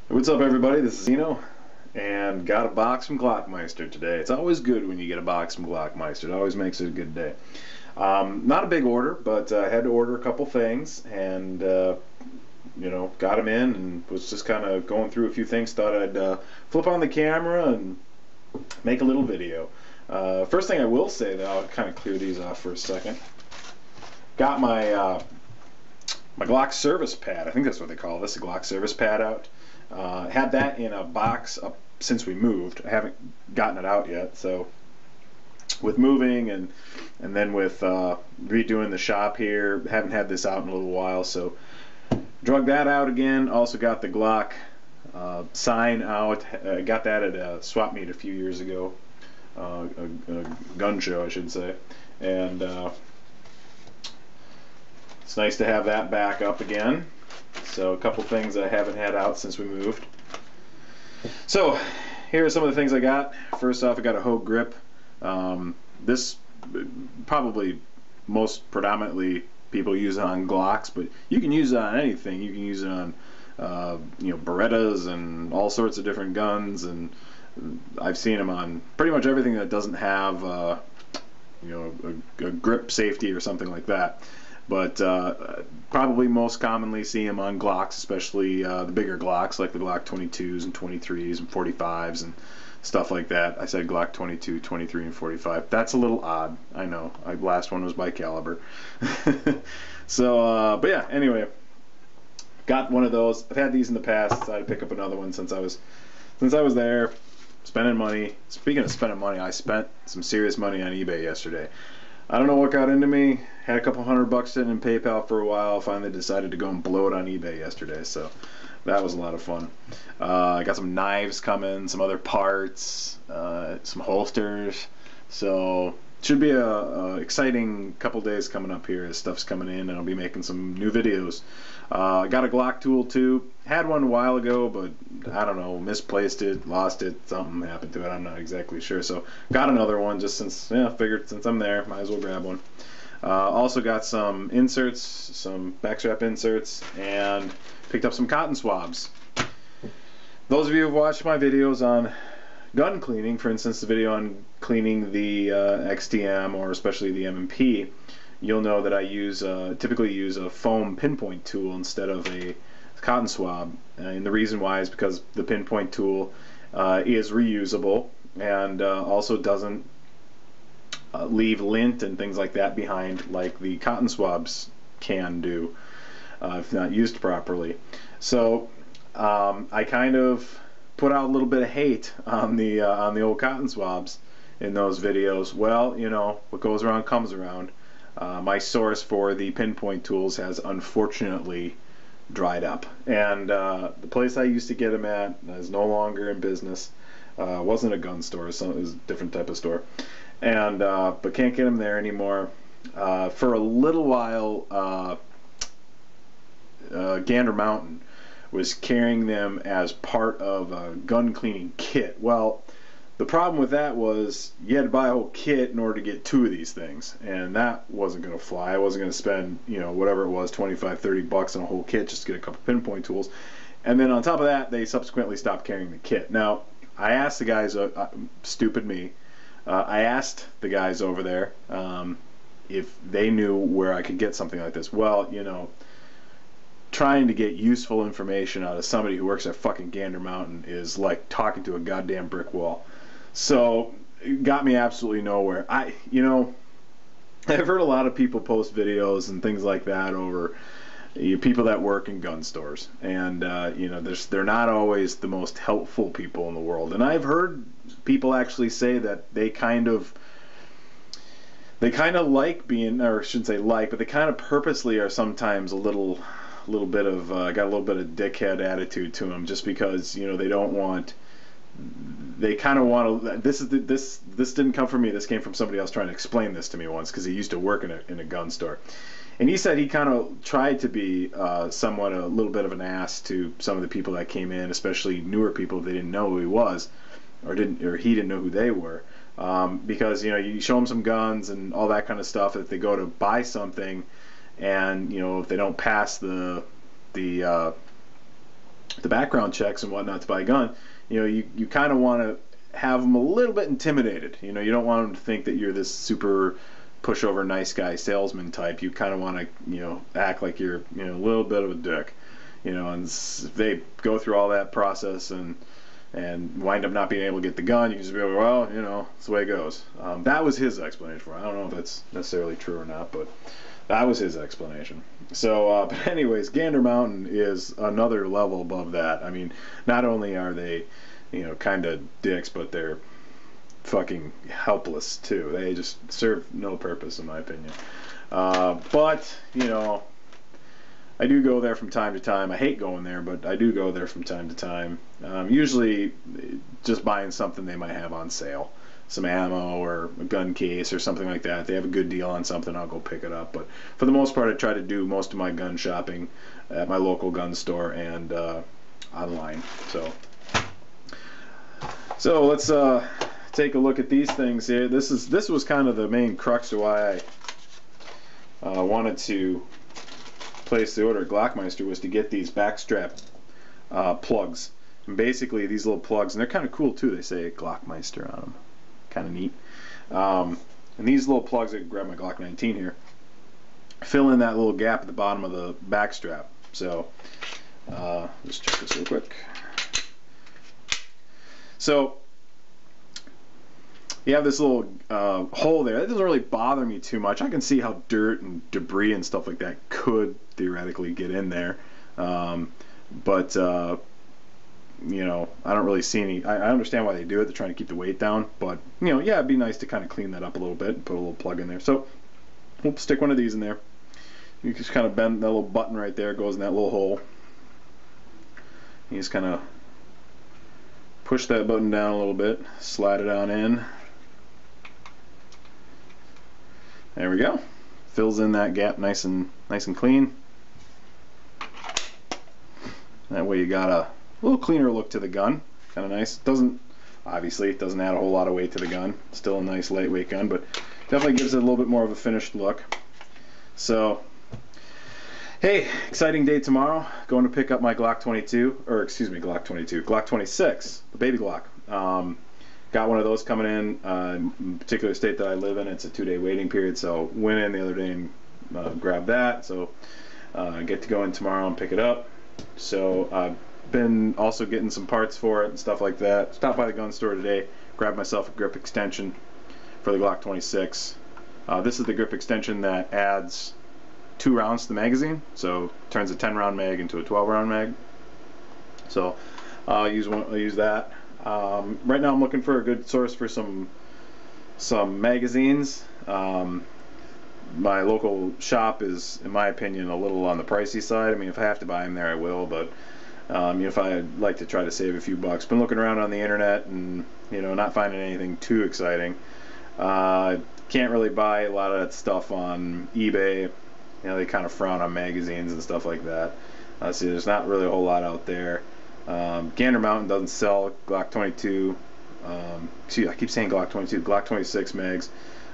What's up, everybody? This is Zeno, and got a box from Glockmeister today. It's always good when you get a box from Glockmeister. It always makes it a good day. Not a big order, but I had to order a couple things, and got them in, and was just kind of going through a few things. Thought I'd flip on the camera and make a little video. First thing I will say, though, I'll kind of clear these off for a second. Got my my Glock Service Pad. I think that's what they call this, a Glock Service Pad out. Had that in a box up since we moved. I haven't gotten it out yet, so with moving and then with redoing the shop here, haven't had this out in a little while, so drug that out again. Also got the Glock Sign out. Got that at a swap meet a few years ago, a gun show I should say, and it's nice to have that back up again. So a couple things I haven't had out since we moved. So here are some of the things I got. First off, I got a Hogue grip. This probably most predominantly people use it on Glocks, but you can use it on anything. You can use it on Berettas and all sorts of different guns, and I've seen them on pretty much everything that doesn't have a grip safety or something like that. But probably most commonly see them on Glocks, especially the bigger Glocks like the Glock 22s and 23s and 45s and stuff like that. I said Glock 22, 23, and 45. That's a little odd, I know. My last one was by caliber. So, but yeah, anyway, got one of those. I've had these in the past. Decided to pick up another one since I was there, spending money. Speaking of spending money, I spent some serious money on eBay yesterday. I don't know what got into me. Had a couple $100 sitting in PayPal for a while. Finally decided to go and blow it on eBay yesterday, so that was a lot of fun. I got some knives coming, some other parts, some holsters. So should be a exciting couple days coming up here as stuff's coming in, and I'll be making some new videos. I got a Glock Tool too. Had one a while ago, but I don't know, misplaced it, lost it, something happened to it, I'm not exactly sure. So got another one just since, figured since I'm there, might as well grab one. Also got some inserts, some backstrap inserts, and picked up some cotton swabs. Those of you who have watched my videos on gun cleaning, for instance the video on cleaning the XTM or especially the M&P, you'll know that I typically use a foam pinpoint tool instead of a cotton swab, and the reason why is because the pinpoint tool is reusable and also doesn't leave lint and things like that behind like the cotton swabs can do if not used properly. So I kind of put out a little bit of hate on the old cotton swabs in those videos. Well, what goes around comes around. My source for the pinpoint tools has unfortunately dried up, and the place I used to get them at is no longer in business. Wasn't a gun store, so it was a different type of store, and but can't get them there anymore. For a little while, Gander Mountain was carrying them as part of a gun cleaning kit. Well, the problem with that was you had to buy a whole kit in order to get two of these things, and that wasn't going to fly. I wasn't going to spend, whatever it was, 25, 30 bucks on a whole kit just to get a couple pinpoint tools. And then on top of that, they subsequently stopped carrying the kit. Now, I asked the guys, stupid me, I asked the guys over there if they knew where I could get something like this. Well, trying to get useful information out of somebody who works at fucking Gander Mountain is like talking to a goddamn brick wall. So it got me absolutely nowhere. I've heard a lot of people post videos and things like that over people that work in gun stores, and they're not always the most helpful people in the world. And I've heard people actually say that they kind of like being, or I shouldn't say like, but they kind of purposely are sometimes a little bit of got a little bit of dickhead attitude to them, just because they don't want. They kind of want to. This didn't come from me. This came from somebody else trying to explain this to me once, because he used to work in a gun store, and he said he kind of tried to be somewhat a little bit of an ass to some of the people that came in, especially newer people. They didn't know who he was, or he didn't know who they were, because you show them some guns and all that kind of stuff. If they go to buy something, and if they don't pass the the background checks and whatnot to buy a gun, you know, you kind of want to have them a little bit intimidated. You know, you don't want them to think that you're this super pushover nice guy salesman type. You kind of want to, you know, act like you're, you know, a little bit of a dick. You know, and if they go through all that process and wind up not being able to get the gun, you can just be like, well, you know, it's the way it goes. That was his explanation for it. I don't know if that's necessarily true or not, but that was his explanation. So, but anyways, Gander Mountain is another level above that. I mean, not only are they, you know, kind of dicks, but they're fucking helpless too. They just serve no purpose, in my opinion. But, you know, I do go there from time to time. I hate going there, but I do go there from time to time. Usually just buying something they might have on sale. Some ammo or a gun case or something like that. If they have a good deal on something, I'll go pick it up. But for the most part, I try to do most of my gun shopping at my local gun store and online. So let's take a look at these things here. This was kind of the main crux of why I wanted to place the order at Glockmeister, was to get these backstrap plugs. And basically these little plugs, and they're kind of cool too. They say Glockmeister on them. Kind of neat. And these little plugs, I can grab my Glock 19 here, fill in that little gap at the bottom of the backstrap. So let's check this real quick. So you have this little hole there. That doesn't really bother me too much. I can see how dirt and debris and stuff like that could theoretically get in there, but you know, I don't really see any. I understand why they do it. They're trying to keep the weight down, but you know, yeah, it'd be nice to kind of clean that up a little bit and put a little plug in there. So we'll stick one of these in there. You just kind of bend that little button right there, goes in that little hole. You just kind of push that button down a little bit, slide it on in. There we go. Fills in that gap nice and clean. That way you got a little cleaner look to the gun. Kind of nice. Obviously it doesn't add a whole lot of weight to the gun. Still a nice lightweight gun, but definitely gives it a little bit more of a finished look. So, hey, exciting day tomorrow. Going to pick up my Glock 22, or excuse me, Glock 22, Glock 26, the baby Glock. Got one of those coming in a particular state that I live in. It's a 2-day waiting period, so went in the other day and grabbed that. So I get to go in tomorrow and pick it up. So I've been also getting some parts for it and stuff like that. Stopped by the gun store today, grabbed myself a grip extension for the Glock 26. This is the grip extension that adds 2 rounds to the magazine, so turns a 10-round mag into a 12-round mag. So I'll use that. Right now I'm looking for a good source for some magazines. My local shop is, in my opinion, a little on the pricey side. I mean, if I have to buy them there, I will, but you know, if I'd like to try to save a few bucks. Been looking around on the internet and, you know, not finding anything too exciting. Can't really buy a lot of that stuff on eBay. You know, they kind of frown on magazines and stuff like that. See, there's not really a whole lot out there. Gander Mountain doesn't sell Glock 22. I keep saying Glock 22, Glock 26 mags.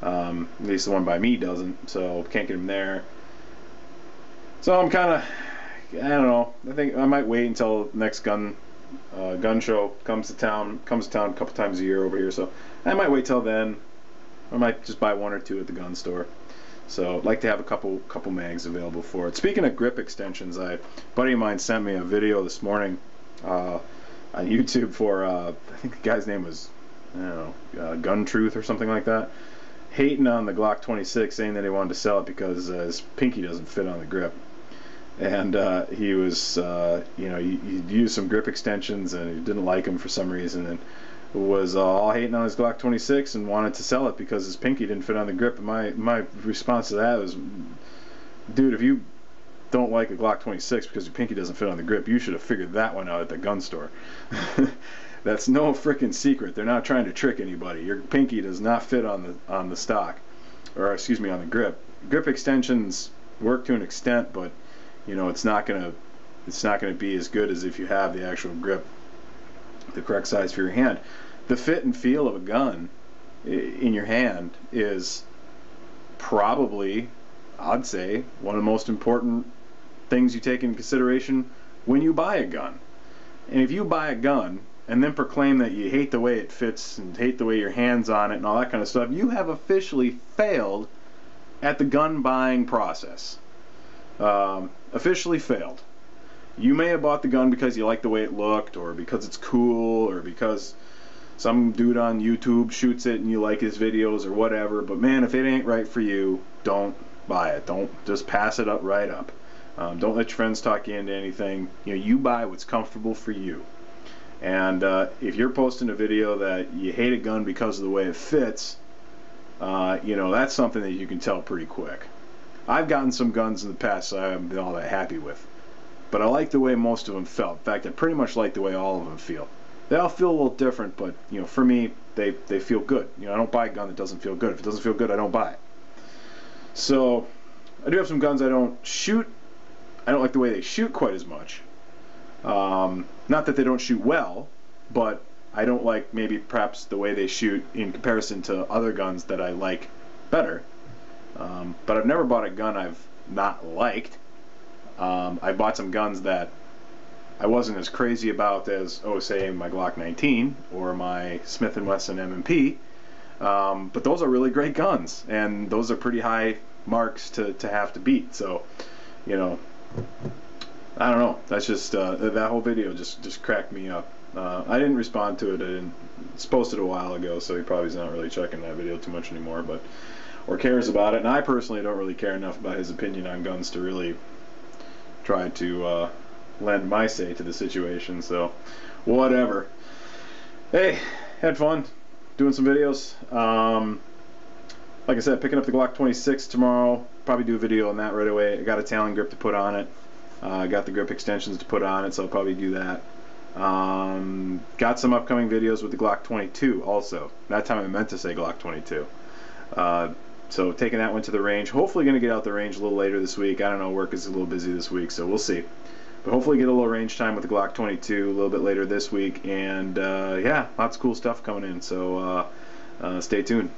At least the one by me doesn't, so can't get them there. So I'm kind of, I don't know. I think I might wait until next gun show comes to town. Comes to town a couple times a year over here, so I might wait till then. I might just buy 1 or 2 at the gun store. So I'd like to have a couple mags available for it. Speaking of grip extensions, a buddy of mine sent me a video this morning on YouTube for I think the guy's name was, I don't know, Gun Truth or something like that, hating on the Glock 26, saying that he wanted to sell it because his pinky doesn't fit on the grip. And he was, you know, he used some grip extensions and he didn't like them for some reason, and was all hating on his Glock 26 and wanted to sell it because his pinky didn't fit on the grip. And my response to that was, dude, if you don't like a Glock 26 because your pinky doesn't fit on the grip, you should have figured that one out at the gun store. That's no freaking secret. They're not trying to trick anybody. Your pinky does not fit on the stock, or excuse me, on the grip. Grip extensions work to an extent, but you know, it's not gonna be as good as if you have the actual grip, the correct size for your hand. The fit and feel of a gun in your hand is probably, I'd say, one of the most important things you take into consideration when you buy a gun. And if you buy a gun and then proclaim that you hate the way it fits and hate the way your hands on it and all that kind of stuff, you have officially failed at the gun buying process. Officially failed. You may have bought the gun because you like the way it looked, or because it's cool, or because some dude on YouTube shoots it and you like his videos or whatever, but man, if it ain't right for you, don't buy it. Don't just pass it up right up. Don't let your friends talk you into anything. You buy what's comfortable for you. And if you're posting a video that you hate a gun because of the way it fits, that's something that you can tell pretty quick. I've gotten some guns in the past I haven't been all that happy with, but I like the way most of them felt. In fact, I pretty much like the way all of them feel. They all feel a little different, but for me, they feel good. I don't buy a gun that doesn't feel good. If it doesn't feel good, I don't buy it. So I do have some guns I don't shoot. I don't like the way they shoot quite as much. Not that they don't shoot well, but I don't like maybe perhaps the way they shoot in comparison to other guns that I like better. But I've never bought a gun I've not liked. I bought some guns that I wasn't as crazy about as, say, my Glock 19 or my Smith & Wesson M&P. But those are really great guns, and those are pretty high marks to have to beat. So, I don't know. That's just that whole video just cracked me up. I didn't respond to it. It's posted a while ago, so he probably's not really checking that video too much anymore, or cares about it. And I personally don't really care enough about his opinion on guns to really try to lend my say to the situation. So, whatever. Hey, had fun doing some videos. Like I said, picking up the Glock 26 tomorrow. Probably do a video on that right away. I got a Talon grip to put on it. I got the grip extensions to put on it, so I'll probably do that. Got some upcoming videos with the Glock 22 also. That time I meant to say Glock 22. So taking that one to the range. Hopefully going to get out the range a little later this week. I don't know, work is a little busy this week, so we'll see. But hopefully get a little range time with the Glock 22 a little bit later this week. And yeah, lots of cool stuff coming in, so stay tuned.